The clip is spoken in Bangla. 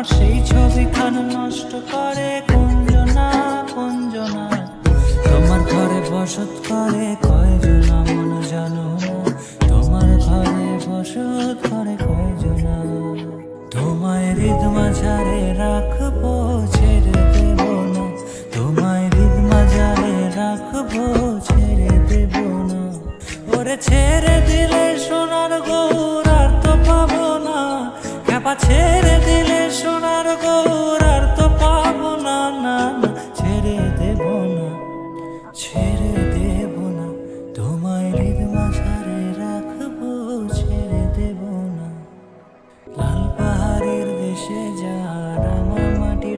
আমার সেই ছবিখান নষ্ট করে কুঞ্জনা কুঞ্জনা, তোমার ঘরে বসত করে